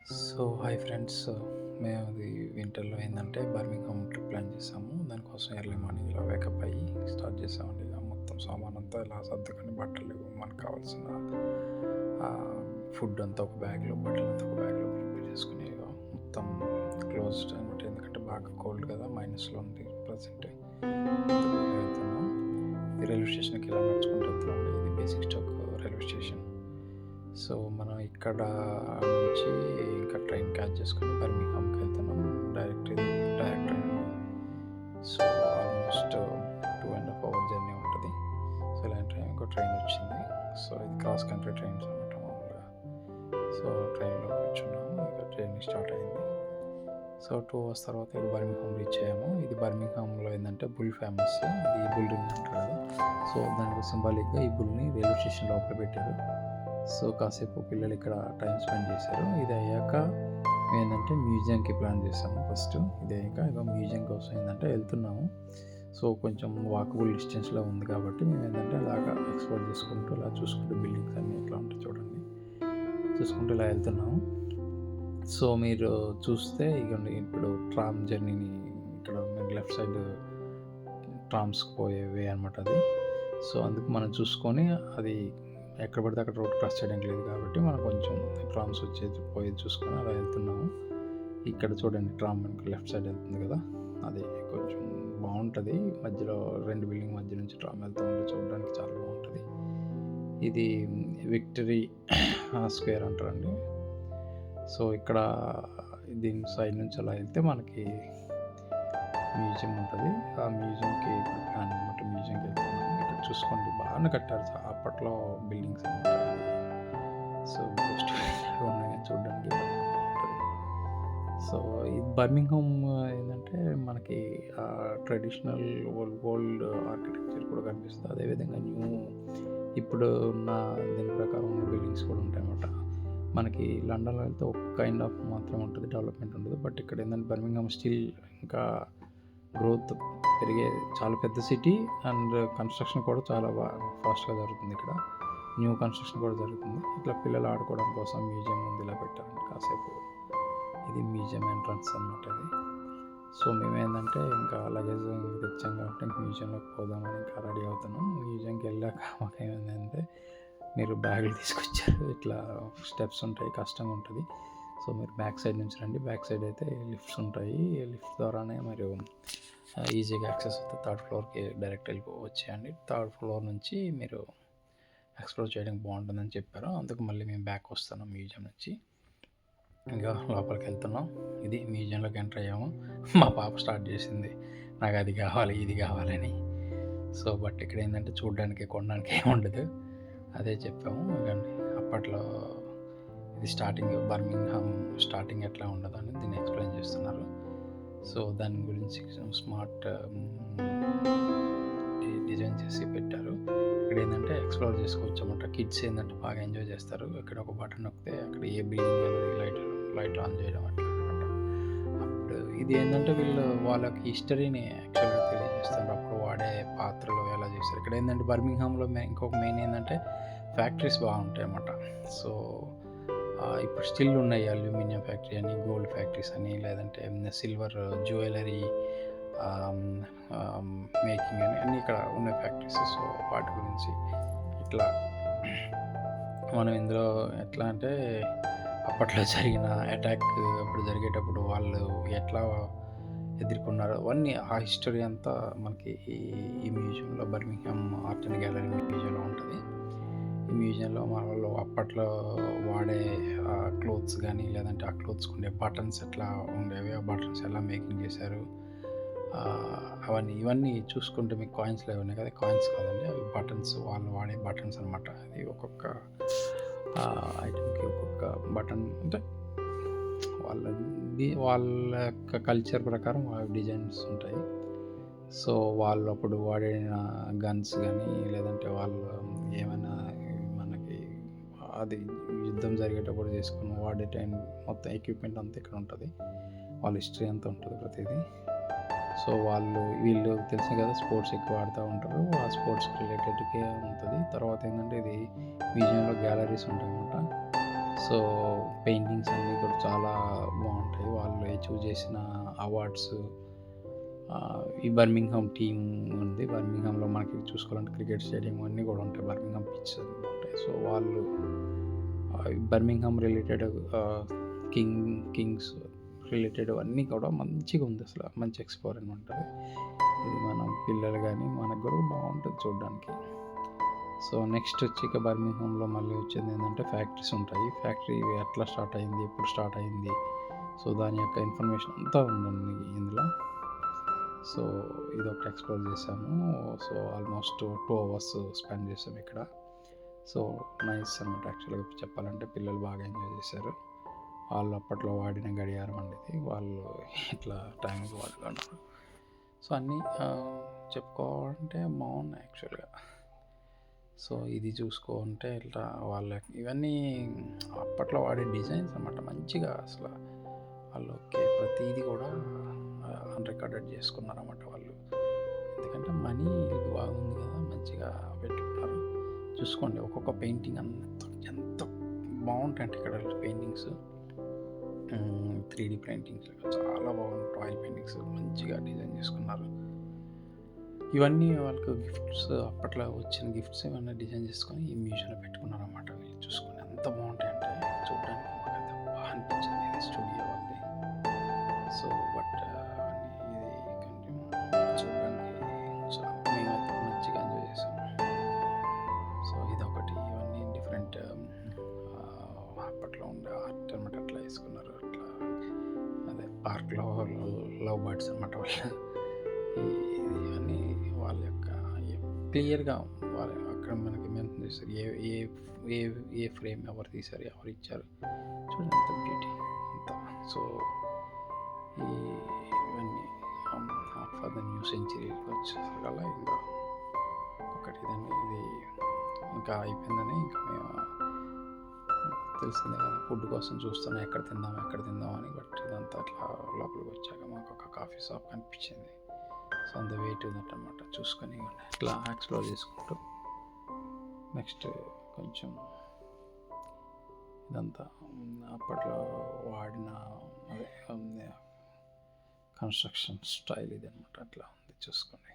Hi friends. మేము అది వింటర్‌లో ఏందంటే బర్మింగ్‌హామ్ ట్రిప్ ప్లాన్ చేసాము. దానికోసం ఎర్లీ మార్నింగ్ ఇలా వేకప్ అయ్యి స్టార్ట్ చేసామండి. ఇక మొత్తం సామానంతా ఇలా సర్దుకొని బట్టలు మనకు కావాల్సిన ఫుడ్ అంతా ఒక బ్యాగ్‌లో, బట్టలంతా ఒక బ్యాగ్‌లో ప్రిపేర్ చేసుకొని ఇక మొత్తం క్లోజ్డ్ అనమాట. ఎందుకంటే బాగా కోల్డ్ కదా! మైనస్‌లో ఉంది ప్రెజెంట్. వెళ్తున్నాం. ఈ రైల్వే స్టేషన్‌కి ఇలా నడుచుకుంటూ వెళ్తున్నామండి. ఇది బేసిక్ స్టాక్ రైల్వే స్టేషన్. మనం ఇక్కడ నుంచి ఇంకా ట్రైన్ క్యాచ్ చేసుకొని బర్మింగ్హామ్‌కి వెళ్తున్నాం. డైరెక్ట్ ట్రైన్ అండి. ఆల్మోస్ట్ 2½ అవర్ జర్నీ ఉంటుంది. ఇలాంటి టైం ఇంకో ట్రైన్ వచ్చింది. ఇది క్రాస్ కంట్రీ ట్రైన్స్ అనమాట మామూలుగా. ట్రైన్‌లో కూర్చున్నాము. ఇక జర్నీ స్టార్ట్ అయింది. 2 అవర్స్ తర్వాత ఇక బర్మింగ్హామ్ రీచ్ అయ్యాము. ఇది బర్మింగ్హామ్‌లో ఏంటంటే బుల్ ఫేమస్. ఇది బుల్ రింగ్ అంటారు కదా! దానికి సింబాలిక్‌గా ఈ బుల్‌ని రైల్వే స్టేషన్ లోపల పెట్టారు. కాసేపు పిల్లలు ఇక్కడ టైం స్పెండ్ చేశారు. ఇది అయ్యాక ఏంటంటే మ్యూజియంకి ప్లాన్ చేసాము ఫస్ట్. ఇది అయ్యాక ఇక మ్యూజియం కోసం ఏంటంటే వెళ్తున్నాము. కొంచెం వాకబుల్ డిస్టెన్స్లో ఉంది కాబట్టి మేము ఏంటంటే అలాగా ఎక్స్ప్లోర్ చేసుకుంటూ ఇలా చూసుకుంటూ బిల్డింగ్స్ అన్నీ ఎట్లా ఉంటాయి చూడండి, చూసుకుంటూ ఇలా వెళ్తున్నాము. మీరు చూస్తే ఇగోండి ఇప్పుడు ట్రామ్ జర్నీని ఇక్కడ మీరు లెఫ్ట్ సైడ్ ట్రామ్స్కి పోయే వే అనమాట అది. అందుకు మనం చూసుకొని అది ఎక్కడ పడితే అక్కడ రోడ్ క్రాస్ చేయడానికి లేదు కాబట్టి మనం కొంచెం ట్రామ్స్ వచ్చేది పోయేది చూసుకొని అలా వెళ్తున్నాము. ఇక్కడ చూడండి ట్రామ్ మనకి లెఫ్ట్ సైడ్ వెళ్తుంది కదా, అది కొంచెం బాగుంటుంది. మధ్యలో 2 బిల్డింగ్ మధ్య నుంచి ట్రామ్ వెళ్తూ ఉంటే చూడడానికి చాలా బాగుంటుంది. ఇది విక్టరీ స్క్వేర్ అంటారండి. ఇక్కడ దీని సైడ్ నుంచి అలా వెళ్తే మనకి మ్యూజియం ఉంటుంది. ఆ మ్యూజియంకి ఇప్పుడు ప్లాన్ అనమాట. మ్యూజియంకి వెళ్తున్నాము. ఇక్కడ చూసుకోండి బాగానే కట్టారు అప్పట్లో బిల్డింగ్స్ అనమాట. ఉన్నాయి చూడడానికి ఉంటుంది. ఇది బర్మింగ్హామ్ ఏంటంటే మనకి ట్రెడిషనల్ ఓల్డ్ ఆర్కిటెక్చర్ కూడా కనిపిస్తుంది. అదేవిధంగా ఇప్పుడు ఉన్న దీని ప్రకారం ఉన్న బిల్డింగ్స్ కూడా ఉంటాయి అన్నమాట. మనకి లండన్లో వెళ్తే ఒక కైండ్ ఆఫ్ మాత్రం ఉంటుంది, డెవలప్మెంట్ ఉంటుంది. బట్ ఇక్కడ ఏంటంటే బర్మింగ్హామ్ స్టిల్ ఇంకా గ్రోత్ పెరిగే చాలా పెద్ద సిటీ అండ్ కన్స్ట్రక్షన్ కూడా చాలా ఫాస్ట్గా జరుగుతుంది. ఇక్కడ న్యూ కన్స్ట్రక్షన్ కూడా జరుగుతుంది. ఇట్లా పిల్లలు ఆడుకోవడం కోసం మ్యూజియం ముందు ఇలా పెట్టారండి కాసేపు. ఇది మ్యూజియం ఎంట్రన్స్ అన్నమాట ఇది. మేమేంటంటే ఇంకా లగేజ్ తెచ్చాం కాబట్టి మ్యూజియంలోకి పోదామని ఇంకా రెడీ అవుతున్నాం. మ్యూజియంకి వెళ్ళాక మాకు ఏమైందంటే మీరు బ్యాగులు తీసుకొచ్చారు, ఇట్లా స్టెప్స్ ఉంటాయి, కష్టంగా ఉంటుంది. మీరు బ్యాక్ సైడ్ నుంచి రండి. బ్యాక్ సైడ్ అయితే లిఫ్ట్స్ ఉంటాయి. లిఫ్ట్ ద్వారానే మీరు ఈజీగా యాక్సెస్ అవుతుంది. 3rd ఫ్లోర్కి డైరెక్ట్ వచ్చేయండి. 3rd ఫ్లోర్ నుంచి మీరు ఎక్స్ప్లోర్ చేయడానికి బాగుంటుందని చెప్పారు. అందుకు మళ్ళీ మేము బ్యాక్ వస్తున్నాం మ్యూజియం నుంచి. ఇంకా లోపలికి వెళ్తున్నాం. ఇది మ్యూజియంలోకి ఎంటర్ అయ్యాము. మా పాప స్టార్ట్ చేసింది నాకు అది కావాలి ఇది కావాలని. బట్ ఇక్కడ ఏంటంటే చూడడానికి కొనడానికి ఏమి ఉండదు, అదే చెప్పాము. ఇకండి అప్పట్లో ఇది స్టార్టింగ్ బర్మింగ్హామ్ స్టార్టింగ్ ఎట్లా ఉండదు అని దీన్ని ఎక్స్ప్లెయిన్ చేస్తున్నారు. దాని గురించి స్మార్ట్ డిజైన్ చేసి పెట్టారు. ఇక్కడ ఏంటంటే ఎక్స్ప్లోర్ చేసుకోవచ్చు అన్నమాట. కిడ్స్ ఏంటంటే బాగా ఎంజాయ్ చేస్తారు. ఇక్కడ ఒక బటన్ నొక్కితే అక్కడ ఏ బిల్డింగ్ అనేది లైట్ ఆన్ చేయడం అట్లా అనమాట. అప్పుడు ఇది ఏంటంటే వాళ్ళకి హిస్టరీని యాక్చువల్గా తెలియజేస్తారు. అప్పుడు వాడే పాత్రలు ఎలా చేస్తారు. ఇక్కడ ఏంటంటే బర్మింగ్హామ్లో ఇంకొక మెయిన్ ఏంటంటే ఫ్యాక్టరీస్ బాగుంటాయి అన్నమాట. ఇప్పుడు స్టిల్ ఉన్నాయి. అల్యూమినియం ఫ్యాక్టరీ అని, గోల్డ్ ఫ్యాక్టరీస్ అని, లేదంటే సిల్వర్ జ్యువెలరీ మేకింగ్ అని అన్నీ ఇక్కడ ఉన్న ఫ్యాక్టరీస్. వాటి గురించి ఇట్లా మనం ఇందులో ఎట్లా అంటే అప్పట్లో జరిగిన అటాక్ అప్పుడు జరిగేటప్పుడు వాళ్ళు ఎట్లా ఎదుర్కొన్నారు అవన్నీ ఆ హిస్టరీ అంతా మనకి ఈ మ్యూజియంలో బర్మింగ్హామ్ ఆర్ట్ అండ్ గ్యాలరీ మ్యూజియంలో ఉంటుంది. ఈ మ్యూజియంలో మన వాళ్ళు అప్పట్లో వాడే క్లోత్స్ కానీ, లేదంటే ఆ క్లోత్స్కి ఉండే బటన్స్ ఎట్లా ఉండేవి, ఆ బటన్స్ ఎలా మేకింగ్ చేశారు, ఇవన్నీ చూసుకుంటే మీకు కాయిన్స్లో ఉన్నాయి కదా, కాయిన్స్ కాదండి అవి బటన్స్, వాళ్ళు వాడే బటన్స్ అనమాట. అది ఒక్కొక్క ఐటమ్కి ఒక్కొక్క బటన్ అంటే వాళ్ళ యొక్క కల్చర్ ప్రకారం డిజైన్స్ ఉంటాయి. వాళ్ళు అప్పుడు వాడిన గన్స్ కానీ, లేదంటే వాళ్ళు ఏమైనా మనకి అది యుద్ధం జరిగేటప్పుడు చేసుకుని వాడే టైం మొత్తం ఎక్విప్మెంట్ అంతా ఇక్కడ ఉంటుంది. వాళ్ళ హిస్టరీ అంతా ఉంటుంది ప్రతిదీ. వీళ్ళు తెలుసు కదా, స్పోర్ట్స్ ఎక్కువ ఆడుతూ ఉంటారు. ఆ స్పోర్ట్స్కి రిలేటెడ్గా ఉంటుంది. తర్వాత ఏంటంటే ఇది మ్యూజియంలో గ్యాలరీస్ ఉంటాయి అన్నమాట. సో, పెయింటింగ్స్ అన్నీ కూడా చాలా బావుంటాయి. వాళ్ళు అచీవ్ చేసిన అవార్డ్స్ ఈ బర్మింగ్హామ్ టీమ్ ఉంది. బర్మింగ్హామ్‌లో మనకి చూసుకోవాలంటే క్రికెట్ స్టేడియం అన్నీ కూడా ఉంటాయి. బర్మింగ్హామ్ పిచ్ అన్నీ ఉంటాయి. సో, వాళ్ళు బర్మింగ్హామ్ రిలేటెడ్ కింగ్స్ రిలేటెడ్ అన్నీ కూడా మంచిగా ఉంది అసల. మంచి ఎక్స్‌ప్లోర్‌మెంట్ ఉంటది. ఇది మనం పిల్లలు గానీ మనకు కూడా బావుంటది చూడడానికి. సో, నెక్స్ట్ వచ్చి ఇక బర్మింగ్హామ్‌లో మళ్ళీ వచ్చేదేంటంటే ఫ్యాక్టరీస్ ఉంటాయి. ఫ్యాక్టరీ ఎట్లా స్టార్ట్ అయింది? ఎప్పుడు స్టార్ట్ అయింది? సో, దాని యొక్క ఇన్ఫర్మేషన్ అంతా ఉందండి ఇందులో. సో, ఇదొకటి ఎక్స్‌ప్లోర్ చేశాము. సో, ఆల్మోస్ట్ 2 అవర్స్ స్పెండ్ చేసాం ఇక్కడ. సో, నైస్ అనమాట యాక్చువల్‌గా చెప్పాలంటే పిల్లలు బాగా ఎంజాయ్ చేశారు. వాళ్ళు అప్పట్లో వాడిన గడియారం అండి ఇది. వాళ్ళు ఇట్లా టైంకి వాడుకున్నారు. సో, అన్నీ చెప్పుకోవాలంటే బాగున్నాయి యాక్చువల్‌గా. సో, ఇది చూసుకుంటే ఇట్లా వాళ్ళకి ఇవన్నీ అప్పట్లో వాడే డిజైన్స్ అనమాట. మంచిగా అసలు వాళ్ళు ప్రతీది కూడా అన్‌రికార్డెడ్ చేసుకున్నారన్నమాట వాళ్ళు. ఎందుకంటే మనీ బాగుంది కదా! మంచిగా పెట్టుకున్నారు. చూసుకోండి ఒక్కొక్క పెయింటింగ్ ఎంత బాగుంటాయంటే ఇక్కడ పెయింటింగ్స్ 3D పెయింటింగ్స్ చాలా బాగుంటాయి. ఆయిల్ పెయింటింగ్స్ మంచిగా డిజైన్ చేసుకున్నారు. ఇవన్నీ వాళ్ళకు గిఫ్ట్స్ అప్పట్లో వచ్చిన గిఫ్ట్స్ ఇవన్నీ డిజైన్ చేసుకొని ఈ మ్యూజియంలో పెట్టుకున్నారన్నమాట. వీళ్ళు చూసుకొని ఎంత బాగుంటాయంటే చూడడానికి మాకైతే బాగా అనిపించింది ఇది స్టూడియో వాళ్ళది. సో, బట్ ఇది కొంచెం చూడడానికి సో, మేమైతే మంచిగా ఎంజాయ్ చేసాము. సో, ఇదొకటి ఇవన్నీ డిఫరెంట్ అప్పట్లో ఉండే ఆర్ట్ అనమాట. అట్లా వేసుకున్నారు. అట్లా అదే పార్క్‌లో లవ్ బర్డ్స్ అనమాట వాళ్ళు. ఇవన్నీ వాళ్ళ యొక్క క్లియర్‌గా వాళ్ళ అక్కడ మనకి మెన్షన్ చేస్తారు. ఏ ఏ ఏ ఏ ఫ్రేమ్ ఎవరు తీశారు? ఎవరు ఇచ్చారు? చూడండి ఎంత బ్యూటీ అంతా. సో, ఇవన్నీ ఫర్ ద న్యూ సెంచరీకి వచ్చేసరికల్లా ఇంకా ఒకటి ఇదండి. ఇది ఇంకా అయిపోయిందని ఇంకా మేము తెలిసిందే కదా ఫుడ్ కోసం చూస్తున్నాం ఎక్కడ తిందాం అని. బట్ ఇదంతా అట్లా లోపలికి వచ్చాక మాకు ఒక కాఫీ షాప్ కనిపించింది. సో, అంత వెయిట్ ఉందట అనమాట. చూసుకొని ఇట్లా ఎక్స్ప్లోర్ చేసుకుంటూ నెక్స్ట్ కొంచెం ఇదంతా అప్పట్లో వాడిన అదే కన్స్ట్రక్షన్ స్టైల్ ఇది అనమాట. అట్లా ఉంది చూసుకోండి.